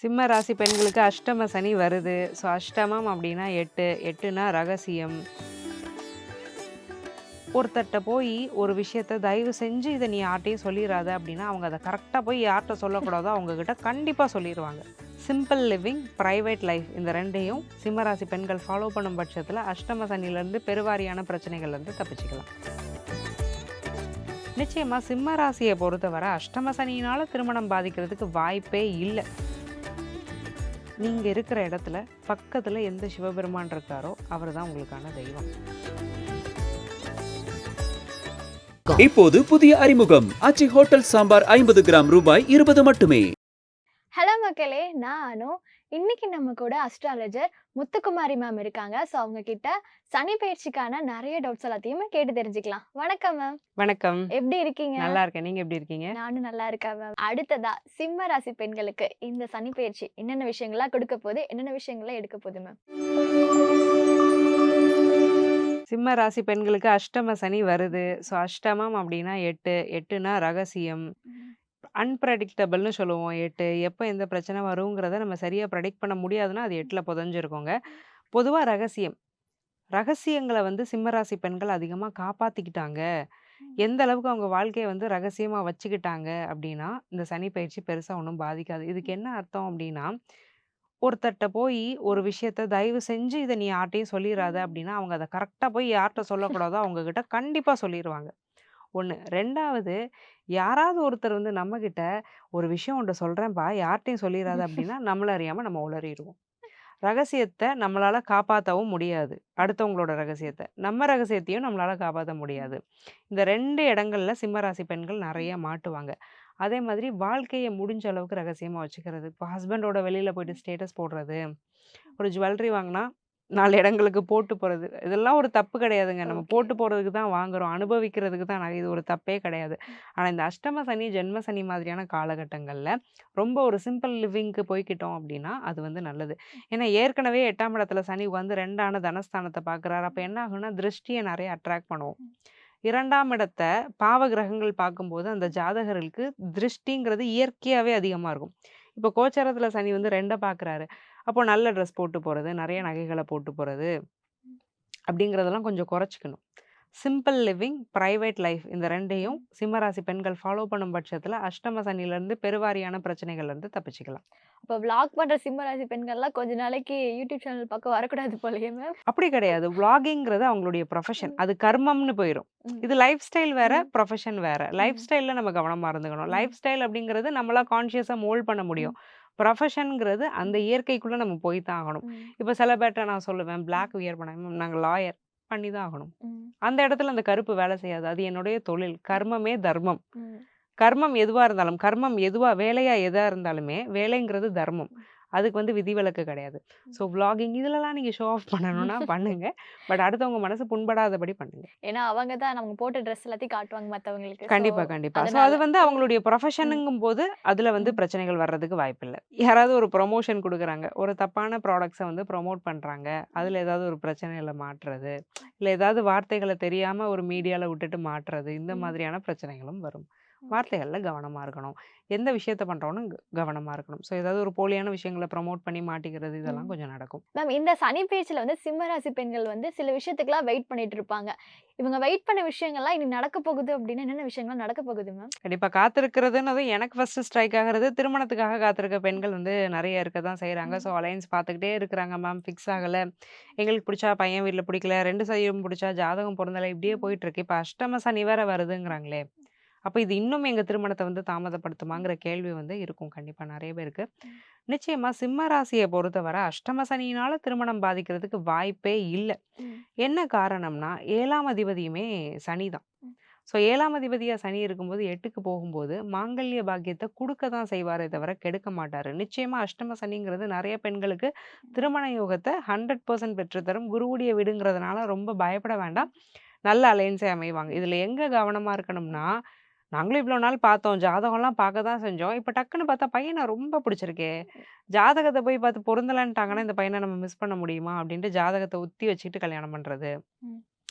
சிம்ம ராசி பெண்களுக்கு அஷ்டம சனி வருது. ஸோ அஷ்டமம் அப்படின்னா 8, 8னா ரகசியம். ஒருத்தர்ட்ட போய் ஒரு விஷயத்த தயவு செஞ்சு இத நீ யார்ட்டயும் சொல்லிறாத அப்படின்னா, அவங்க அத கரெக்ட்டா போய் யார்ட்ட சொல்லக்கூடாதோ அவங்க கிட்ட கண்டிப்பா சொல்லிருவாங்க. சிம்பிள் லிவிங், பிரைவேட் லைஃப் இந்த 2யும் சிம்ம ராசி பெண்கள் ஃபாலோ பண்ணும் பட்சத்தில அஷ்டம சனியிலருந்து பெருவாரியான பிரச்சனைகள்லருந்து தப்பிச்சுக்கலாம். நிச்சயமா சிம்ம ராசிய பொறுத்தவரை அஷ்டம சனியினால திருமணம் பாதிக்கிறதுக்கு வாய்ப்பே இல்ல. நீங்க இருக்கிற இடத்துல பக்கத்துல எந்த சிவபெருமான் இருக்காரோ அவர் தான் உங்களுக்கான தெய்வம். இப்போது புதிய அறிமுகம் ஆச்சி ஹோட்டல் சாம்பார் 50 கிராம் ரூபாய் 20 மட்டுமே. ஹலோ மக்களே! நான் அனு. இன்னைக்கு நம்ம கூட அஸ்ட்ராலஜர் முத்துக்குமாரி மேம் இருக்காங்க. ஸோ அவங்க கிட்ட சனி பெயர்ச்சிக்கான நெறைய டவுட்ஸ் எல்லாத்தையுமே கேட்டு தெரிஞ்சுக்கலாம். வணக்கம் மேம். வணக்கம். எப்படி இருக்கீங்க? நல்லா இருக்கேன். நீங்க எப்படி இருக்கீங்க? நானும் நல்லா இருக்கேன் மேம். அடுத்ததா சிம்ம ராசி பெண்களுக்கு இந்த சனி பெயர்ச்சி என்னென்ன விஷயங்கள்லாம் கொடுக்க போகுது? என்னென்ன விஷயங்கள்லாம் எடுக்க போகுது மேம்? சிம்ம ராசி பெண்களுக்கு அஷ்டம சனி வருது. ஸோ அஷ்டமம் அப்படின்னா 8, 8னா ரகசியம். ம். அன்பிரெடிக்டபிள்னு சொல்லுவோம் 8. எப்ப எந்த பிரச்சனை வருங்கிறத நம்ம சரியா ப்ரெடிக்ட் பண்ண முடியாதுன்னா, அது 8ல புதைஞ்சிருக்குங்க. பொதுவா ரகசியம். ரகசியங்கள வந்து சிம்ம ராசி பெண்கள் அதிகமா காப்பாத்திக்கிட்டாங்க. ம். எந்த அளவுக்கு அவங்க வாழ்க்கைய வந்து ரகசியமா வச்சுக்கிட்டாங்க அப்படின்னா, இந்த சனி பயிற்சி பெருசா ஒண்ணும் பாதிக்காது. இதுக்கு என்ன அர்த்தம் அப்படின்னா, ஒருத்தர்ட்ட போயி ஒரு விஷயத்த தயவு செஞ்சு இத நீ யார்ட்டயும் சொல்லிறாத அப்படின்னா, அவங்க அத கரெக்ட்டா போய் யார்ட்ட சொல்லக்கூடாதோ அவங்க கிட்ட கண்டிப்பா சொல்லிருவாங்க. 1. 2வது யாராவது ஒருத்தர் வந்து நம்மகிட்ட ஒரு விஷயம் உன்ட்ட சொல்றேன்ப்பா, யார்ட்டயும் சொல்லிறாத அப்படின்னா, நம்மள அறியாம நம்ம உளறிருவோம். ரகசியத்த நம்மளால காப்பாத்தவும் முடியாது. அடுத்தவங்களோட ரகசியத்த. நம்ம ரகசியத்தையும் நம்மளால காப்பாத்த முடியாது. இந்த 2 இடங்கள்ல சிம்ம ராசி பெண்கள் நெறைய மாட்டுவாங்க. அதே மாதிரி வாழ்க்கைய முடிஞ்ச அளவுக்கு ரகசியமா வச்சுக்கிறது. இப்போ ஹஸ்பண்டோட வெளியில போயிட்டு ஸ்டேட்டஸ் போடுறது. ஒரு ஜுவல்லரி வாங்குனா 4 இடங்களுக்கு போட்டு போறது. இதெல்லாம் ஒரு தப்பு கிடையாதுங்க. நம்ம ஓகே. போட்டு போறதுக்கு தான் வாங்குறோம். அனுபவிக்கிறதுக்கு தான் இது ஒரு தப்பே கிடையாது. ஆனா இந்த அஷ்டம சனி, ஜென்ம சனி மாதிரியான காலகட்டங்கள்ல ரொம்ப ஒரு சிம்பிள் லிவிங்க்கு போய்க்கிட்டோம் அப்டின்னா, அது வந்து நல்லது. ஏன்னா ஏற்கனவே 8ஆம் இடத்துல சனி வந்து 2ஆன தனஸ்தானத்த பார்க்குறாரு. அப்ப என்ன ஆகும்னா, திருஷ்டிய நெறைய அட்ராக்ட் பண்ணுவோம். 2ஆம் இடத்த பாவ கிரகங்கள் பார்க்கும்போது, அந்த ஜாதகர்களுக்கு திருஷ்டிங்கிறது இயற்கையாவே அதிகமா இருக்கும். இப்போ கோச்சாரத்துல சனி வந்து 2 பார்க்குறாரு. அப்போ நல்ல ட்ரெஸ் போட்டு போறது, நெறைய நகைகள போட்டு போறது, அப்படிங்கிறதெல்லாம் கொஞ்சம் குறைச்சுக்கணும். சிம்பிள் லிவிங், பிரைவேட் லைஃப் இந்த 2யும் சிம்ம ராசி பெண்கள் ஃபாலோ பண்ணும் பட்சத்துல அஷ்டம சனியிலருந்து பெருவாரியான பிரச்சனைகள்லருந்து தப்பிச்சுக்கலாம். அப்ப விளாக் பண்ற சிம்ம ராசி பெண்கள்லாம் கொஞ்ச நாளைக்கு யூடியூப் சேனல் பக்கம் வரக்கூடாது போலயே மேம். அப்படி கிடையாது. விளாகிங்கிறது அவங்களுடைய ப்ரொஃபஷன். ம். அது கர்மம்னு போயிரும். ம். இது லைஃப் ஸ்டைல் வேற, ம். ப்ரொஃபஷன் வேற. லைஃப் ம். ஸ்டைல்ல நம்ம கவனமா இருந்துக்கணும். ம். லைஃப் ஸ்டைல் அப்படிங்கிறது நம்மளா கான்ஷியஸா மோல்ட் பண்ண ம். முடியும். ப்ரொஃபஷன்ங்கிறது அந்த ம். இயற்கைக்குள்ள நம்ம போய் தான் ஆகணும். ம். இப்ப சில பேர்ட்ட நான் சொல்லுவேன், ம். பிளாக் வியர் பண்ணாங்க. மேம் நாங்க லாயர். பண்ணி தான் ஆகணும். ம். அந்த இடத்துல அந்த கருப்பு வேலை செய்யாது. அது என்னுடைய தொழில். கர்மமே தர்மம். ம். கர்மம் எதுவா இருந்தாலும், கர்மம் எதுவா வேலையா எதா இருந்தாலுமே, வேலைங்கிறது தர்மம். அதுக்கு வந்து விதிவிலக்கு கிடையாது. ஸோ விளாகிங் இதுலலாம் நீங்க ஷோ ஆஃப் பண்ணணும்னா பண்ணுங்க. பட் அடுத்தவங்க மனசு புண்படாதபடி பண்ணுங்க. ஏன்னா அவங்க தான் நம்ம போட்ட ட்ரெஸ் எல்லாத்தையும் காட்டுவாங்க மத்தவங்களுக்கு. ஸோ கண்டிப்பா, கண்டிப்பா. ஸோ அதனால. அது வந்து அவங்களுடைய ம். ப்ரொஃபஷனுங்கும்போது, அதுல வந்து ம். பிரச்சனைகள் வர்றதுக்கு வாய்ப்பில்ல. யாராவது ஒரு ப்ரமோஷன் குடுக்குறாங்க. ஒரு தப்பான ப்ராடக்ட்ஸ வந்து ப்ரமோட் பண்றாங்க. அதுல ஏதாவது ஒரு பிரச்சனையில மாட்றது. இல்ல ஏதாவது வார்த்தைகள தெரியாம ஒரு மீடியால விட்டுட்டு மாட்றது. இந்த ம். மாதிரியான பிரச்சனைகளும் வரும். ஓகே. வார்த்தைகள்ல கவனமா இருக்கணும். எந்த விஷயத்த பண்றோம்னு கவனமா இருக்கணும். ஸோ ஏதாவது ஒரு போலியான விஷயங்கள ப்ரமோட் பண்ணி மாட்டிக்கிறது இதெல்லாம் ம். கொஞ்சம் நடக்கும். மேம் இந்த சனி பெயர்ச்சில வந்து சிம்ம ராசி பெண்கள் வந்து சில விஷயத்துக்குலாம் வெயிட் பண்ணிட்டு இருப்பாங்க. இவங்க வெயிட் பண்ண விஷயங்கள்லாம் இனி நடக்க போகுது அப்டின்னா என்னென்ன விஷயங்கள்லாம் நடக்க போகுது மேம்? கண்டிப்பா காத்திருக்கிறதுன்னது எனக்கு ஃபர்ஸ்ட்டு ஸ்ட்ரைக் ஆகுறது, திருமணத்துக்காக காத்திருக்க பெண்கள் வந்து நெறைய இருக்க தான் செய்றாங்க. ஸோ ம். அலையன்ஸ் பார்த்துக்கிட்டே இருக்கிறாங்க மேம். ஃபிக்ஸ் ஆகல. எங்களுக்கு பிடிச்சா பையன் வீட்ல பிடிக்கல. 2 சைடும் பிடிச்சா ஜாதகம் பொருந்தல. இப்படியே ம். போயிட்டுருக்கு. இப்ப அஷ்டம சனி வேற வருதுங்கிறாங்களே! அப்ப இது இன்னும் எங்க திருமணத்த வந்து தாமதப்படுத்துமாங்கிற கேள்வி வந்து இருக்கும் கண்டிப்பா நெறைய பேருக்கு. ம். நிச்சயமா சிம்ம ராசிய பொறுத்தவர அஷ்டம சனியினால திருமணம் பாதிக்கிறதுக்கு வாய்ப்பே இல்ல. ம். என்ன காரணம்னா, 7ஆம் அதிபதியுமே சனி தான். ம். ஸோ 7ஆம் அதிபதியா சனி இருக்கும்போது 8க்கு போகும்போது, மாங்கல்ய பாக்கியத்த குடுக்க தான் செய்வாரே தவிர கெடுக்க மாட்டாரு. நிச்சயமா அஷ்டம சனிங்கிறது நெறைய பெண்களுக்கு திருமண யோகத்த 100% பெற்று தரும். குருவுடைய வீடுங்கிறதுனால ரொம்ப பயப்பட வேண்டாம். நல்ல அலையன்ஸே அமைவாங்க. இதுல எங்க கவனமா இருக்கணும்னா, நாங்களும் இவ்ளோ நாள் பார்த்தோம். ஜாதகம்லாம் பார்க்க தான் செஞ்சோம். இப்ப டக்குன்னு பார்த்தா பையன ரொம்ப பிடிச்சிருக்கே! ஜாதகத்த போய் பார்த்து பொருந்தலன்ட்டாங்கன்னா, இந்த பையன நம்ம மிஸ் பண்ண முடியுமா? அப்டின்ட்டு ஜாதகத்த உத்தி வச்சுட்டு கல்யாணம் பண்றது. ம்.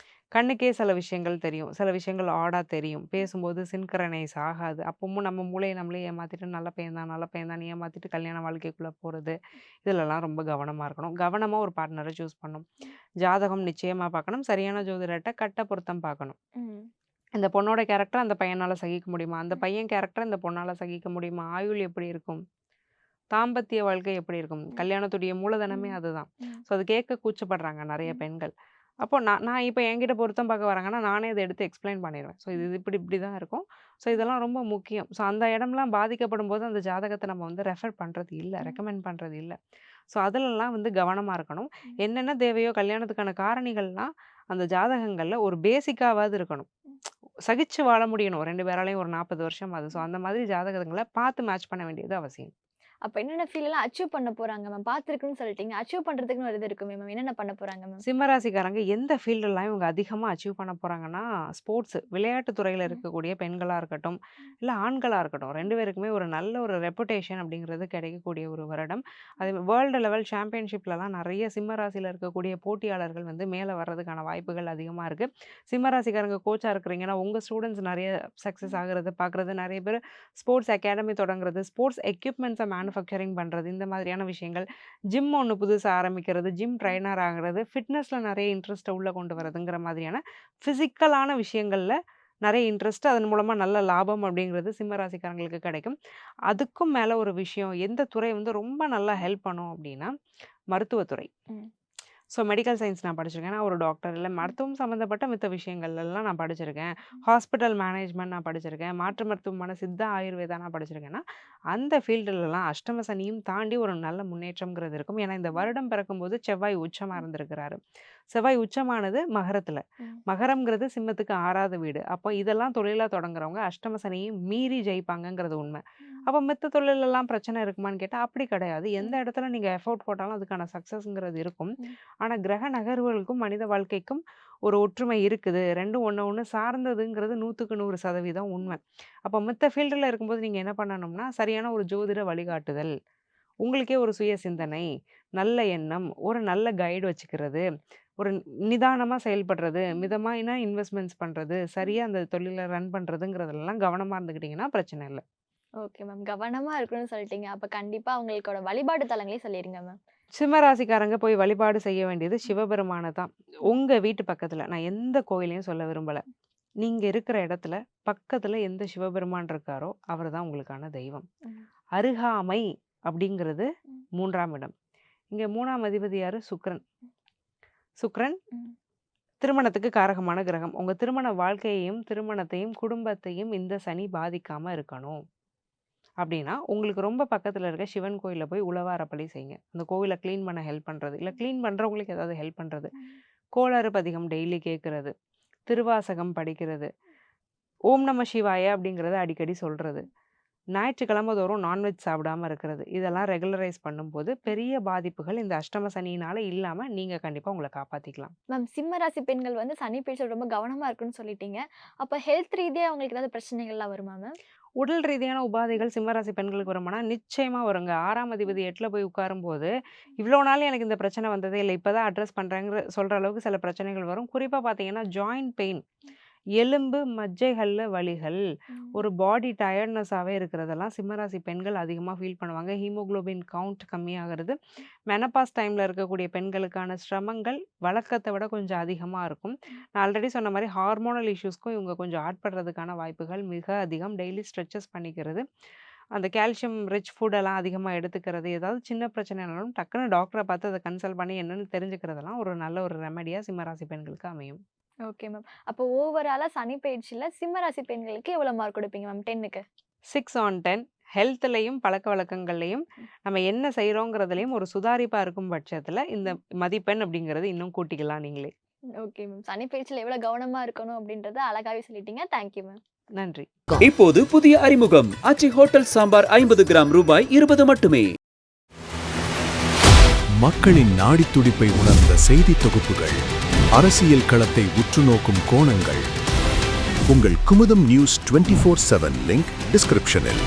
கண்ணுக்கே சில விஷயங்கள் தெரியும். சில விஷயங்கள் ஆடா தெரியும். பேசும்போது சின்க்ரனைஸ் ஆகாது. அப்பவும் நம்ம மூளைய நம்மளே ஏமாத்திட்டு நல்ல பையன் தான், நல்ல பையன் தான்னு ஏமாத்திட்டு கல்யாண வாழ்க்கைக்குள்ள போறது. இதுலலாம் ரொம்ப கவனமா இருக்கணும். கவனமா ஒரு பார்ட்னர சூஸ் பண்ணணும். ஜாதகம் நிச்சயமா பார்க்கணும். சரியான ஜோதிடர்ட்ட கட்ட பொருத்தம் பார்க்கணும். ம். இந்த பொண்ணோட கேரக்டர் அந்த பையனால சகிக்க முடியுமா? அந்த பையன் கேரக்டர் இந்த பொண்ணால சகிக்க முடியுமா? ஆயுள் எப்படி இருக்கும்? தாம்பத்திய வாழ்க்கை எப்படி இருக்கும்? கல்யாணத்துடைய மூலதனமே அதுதான். ஸோ அது கேட்க கூச்சப்படுறாங்க நெறைய பெண்கள். அப்போ நான் நான் இப்ப என்கிட்ட பொருத்தம் பார்க்க வராங்கன்னா, நானே அத எடுத்து எக்ஸ்ப்ளைன் பண்ணிருவேன். ஸோ இது இது இப்படி இப்படி தான் இருக்கும். ஸோ இதெல்லாம் ரொம்ப முக்கியம். ஸோ அந்த இடம்லாம் பாதிக்கப்படும்போது அந்த ஜாதகத்த நம்ம வந்து ரெஃபர் பண்றது இல்ல. ரெக்கமெண்ட் பண்றது இல்ல. ஸோ அதுலலாம் வந்து கவனமா இருக்கணும். என்னென்ன தேவையோ கல்யாணத்துக்கான காரணிகள்லாம் அந்த ஜாதகங்கள்ல ஒரு பேசிக்காவாவது இருக்கணும். சகிச்சு வாழ முடியணும் 2 பேராலயும் ஒரு 40 வருஷம் அது. ஸோ அந்த மாதிரி ஜாதகங்கள பார்த்து மேட்ச் பண்ண வேண்டியது அவசியம். அப்ப என்னென்ன ஃபீல்ட்லாம் அச்சீவ் பண்ண போறாங்க மேம்? பார்த்துருக்குன்னு சொல்லிட்டீங்க. அச்சீவ் பண்றதுக்குன்னு ஒரு இது இருக்குமே மேம். என்னென்ன பண்ண போறாங்க மேம்? சிம்ம ராசிக்காரங்க எந்த ஃபீல்டுலாம் இவங்க அதிகமா அச்சீவ் பண்ண போறாங்கன்னா, ஸ்போர்ட்ஸ் விளையாட்டு துறையில ம். இருக்கக்கூடிய பெண்களா இருக்கட்டும், இல்ல ஆண்களா இருக்கட்டும் 2 பேருக்குமே ஒரு நல்ல ஒரு ரெப்புடேஷன் அப்படிங்கிறது கிடைக்கக்கூடிய ஒரு வருடம். அது வேர்ல்டு லெவல் சாம்பியன்ஷிப்லலாம் நெறைய சிம்ம ராசியில இருக்கக்கூடிய போட்டியாளர்கள் வந்து மேல வர்றதுக்கான வாய்ப்புகள் அதிகமா இருக்கு. சிம்ம ராசிக்காரங்க கோச்சா இருக்கிறீங்கன்னா, உங்க ஸ்டூடண்ட்ஸ் நெறைய சக்சஸ் ஆகுறத பார்க்குறது, நெறைய பேர் ஸ்போர்ட்ஸ் அகாடமி தொடங்குறது, ஸ்போர்ட்ஸ் எக்யூப்மெண்ட்ஸ மேனுஃபேக்சரிங் பண்றது, இந்த மாதிரியான விஷயங்கள். ஜிம் ஒண்ணு புதுசா ஆரம்பிக்கிறது, ஜிம் ட்ரெய்னர் ஆகுறது, ஃபிட்னஸ்ல நெறைய இன்ட்ரெஸ்ட்ட உள்ள கொண்டு வரதுங்கிற மாதிரியான பிசிக்கலான விஷயங்கள்ல நெறைய இன்ட்ரெஸ்ட் அதன் மூலமா நல்ல லாபம் அப்படிங்கிறது சிம்ம ராசிக்காரங்களுக்கு கிடைக்கும். அதுக்கும் மேல ஒரு விஷயம், எந்த துறை வந்து ரொம்ப நல்லா ஹெல்ப் பண்ணும் அப்படின்னா, மருத்துவத்துறை. ம். ஸோ மெடிக்கல் சயின்ஸ் நான் படிச்சிருக்கேன். நான் ஒரு டாக்டர். இல்ல மருத்துவம் சம்மந்தப்பட்ட மித்த விஷயங்கள்லாம் நான் படிச்சிருக்கேன். ஹாஸ்பிட்டல் மேனேஜ்மெண்ட் நான் படிச்சிருக்கேன். மாற்று மருத்துவமான சித்தா, ஆயுர்வேதா நான் படிச்சிருக்கேன்னா, அந்த ஃபீல்டுலலாம் அஷ்டம சனியும் தாண்டி ஒரு நல்ல முன்னேற்றம்ங்கிறது இருக்கும். ஏன்னா இந்த வருடம் பிறக்கும்போது செவ்வாய் உச்சமா இருந்திருக்கிறாரு. செவ்வாய் உச்சமானது மகரத்துல. ம். மகரம்ங்கிறது சிம்மத்துக்கு 6வது வீடு. அப்போ இதெல்லாம் தொழிலா தொடங்குறவங்க அஷ்டம சனியையும் மீறி ஜெயிப்பாங்கங்கிறது உண்ம. அப்ப மித்த தொழிலெல்லாம் பிரச்சனை இருக்குமான்னு கேட்டா, அப்படி கிடையாது. எந்த இடத்துல நீங்க எஃபோர்ட் போட்டாலும் அதுக்கான சக்சஸ்ங்கிறது இருக்கும். ம். ஆனா கிரக நகர்வுகளுக்கும், மனித வாழ்க்கைக்கும் ஒரு ஒற்றுமை இருக்குது. 2ம் ஒண்ண ஒண்ணு சார்ந்ததுங்கிறது 100க்கு 100% உண்மை. அப்ப மித்த ஃபீல்டுல இருக்கும்போது நீங்க என்ன பண்ணணும்னா, சரியான ஒரு ஜோதிட வழிகாட்டுதல், உங்களுக்கே ஒரு சுய சிந்தனை, நல்ல எண்ணம், ஒரு நல்ல கைடு வச்சுக்கிறது, ஒரு நிதானமா செயல்படுறது, மிதமான இன்வெஸ்ட்மென்ட்ஸ் பண்றது, சரியா அந்த தொழில ரன் பண்றதுங்கிறதுலலாம் கவனமா இருந்துக்கிட்டீங்கன்னா பிரச்சனை இல்ல. Okay ma'am. கவனமா இருக்கணும்னு சொல்லிட்டீங்க. அப்ப கண்டிப்பா அவங்களுக்கோட வழிபாடு தலங்களையும் சொல்லிருங்க மேம். சிம்ம ராசிக்காரங்க போய் வழிபாடு செய்ய வேண்டியது சிவபெருமான தான். உங்க வீட்டு பக்கத்துல, நான் எந்த கோயிலையும் சொல்ல விரும்பல. நீங்க இருக்கிற இடத்துல பக்கத்துல எந்த சிவபெருமான் இருக்காரோ, அவர் தான் உங்களுக்கான தெய்வம். ம். அருகாமை அப்படிங்கிறது ம். 3ஆம் இடம். இங்க 3ஆம் அதிபதி யாரு? சுக்கிரன். சுக்கிரன் ம். திருமணத்துக்கு காரகமான கிரகம். உங்க திருமண வாழ்க்கையையும், திருமணத்தையும், குடும்பத்தையும் இந்த சனி பாதிக்காம இருக்கணும். அப்படின்னா, உங்களுக்கு ரொம்ப பக்கத்துல இருக்க சிவன் கோயில்ல போய் உழவாரப்பலி செய்யுங்க. அந்த கோவில கிளீன் பண்ண ஹெல்ப் பண்றது. இல்ல கிளீன் பண்றவங்களுக்கு ஏதாவது ஹெல்ப் பண்றது. கோளாறு பதிகம் டெய்லி கேட்கறது. திருவாசகம் படிக்கிறது. ஓம் நம சிவாய அப்படிங்கிறத அடிக்கடி சொல்றது. ஞாயிற்றுக்கிழமை தோறும் நான்வெஜ் சாப்பிடாம இருக்கிறது. இதெல்லாம் ரெகுலரைஸ் பண்ணும்போது, பெரிய பாதிப்புகள் இந்த அஷ்டம சனியினால இல்லாம நீங்க கண்டிப்பா உங்கள காப்பாத்திக்கலாம். மேம் சிம்ம ராசி பெண்கள் வந்து சனி பெயர்ச்சியில ரொம்ப கவனமா இருக்கணும்னு சொல்லிட்டீங்க. அப்ப ஹெல்த் ரீதியா அவங்களுக்கு ஏதாவது பிரச்சனைகள்லாம் வருமா மேம்? உடல் ரீதியான உபாதைகள் சிம்மராசி பெண்களுக்கு வருமானா, நிச்சயமா வருங்க. 6ஆம் அதிபதி 8ல போய் உட்காரும்போது, இவ்ளோ நாள் எனக்கு இந்த பிரச்சனை வந்ததே இல்ல. இப்ப தான் அட்ரஸ் பண்றேங்கிற சொல்ற அளவுக்கு சில பிரச்சனைகள் வரும். குறிப்பா பார்த்தீங்கன்னா, ஜாயிண்ட் பெயின், எலும்பு, மஜ்ஜைகள்ல வலிகள், ஒரு பாடி டயர்ட்னஸாவே இருக்கிறதெல்லாம் சிம்மராசி பெண்கள் அதிகமா ஃபீல் பண்ணுவாங்க. Haemoglobin count கம்மியாகிறது. மெனபாஸ் டைம்ல இருக்கக்கூடிய பெண்களுக்கான சிரமங்கள் வழக்கத்த விட கொஞ்சம் அதிகமா இருக்கும். நான் ஆல்ரெடி சொன்ன மாரி ஹார்மோனல் இஷ்யூஸ்க்கும் இவங்க கொஞ்சம் ஆட்படுறதுக்கான வாய்ப்புகள் மிக அதிகம். டெய்லி ஸ்ட்ரெச்சஸ் பண்ணிக்கிறது. அந்த கால்சியம் ரிச் ஃபுட் எல்லாம் அதிகமா எடுத்துக்கிறது. ஏதாவது சின்ன பிரச்சனைனாலும் டக்குனு டாக்டர பார்த்து அத கன்சல்ட் பண்ணி என்னன்னு தெரிஞ்சுக்கிறதெல்லாம் ஒரு நல்ல ஒரு ரெமெடியா சிம்மராசி பெண்களுக்கு அமையும். Okay ma'am. அப்போ ஓவராலா சனி பெயர்ச்சியில சிம்ம ராசி பெண்களுக்கு எவ்வளவு மார்க் குடுப்பீங்க மேம் 10க்கு? 6 on 10 ஹெல்த்லயும், பழக்கவழக்கங்கள்லயும் நம்ம என்ன செய்றோங்கிறதுலயும் ஒரு சுதாரிப்பா இருக்கும் பட்சத்துல, இந்த மதிப்பெண் அப்படிங்கிறது இன்னும் கூட்டிக்கலாம் நீங்களே. Okay ma'am. சனி பெயர்ச்சியில எவ்வளவு கவனமா இருக்கணும் அப்படின்றத அழகாவே சொல்லிட்டீங்க. Thank you ma'am. நன்றி. இப்போது புதிய அறிமுகம் ஆச்சி ஹோட்டல் சாம்பார் 50 கிராம் ரூபாய் 20 மட்டுமே. மக்களின் நாடித்துடிப்பை உணர்ந்த செய்தி தொகுப்புகள், அரசியல் களத்தை உற்றுநோக்கும் கோணங்கள். உங்கள் குமுதம் நியூஸ் 24/7 லிங்க் டிஸ்கிரிப்ஷனில்.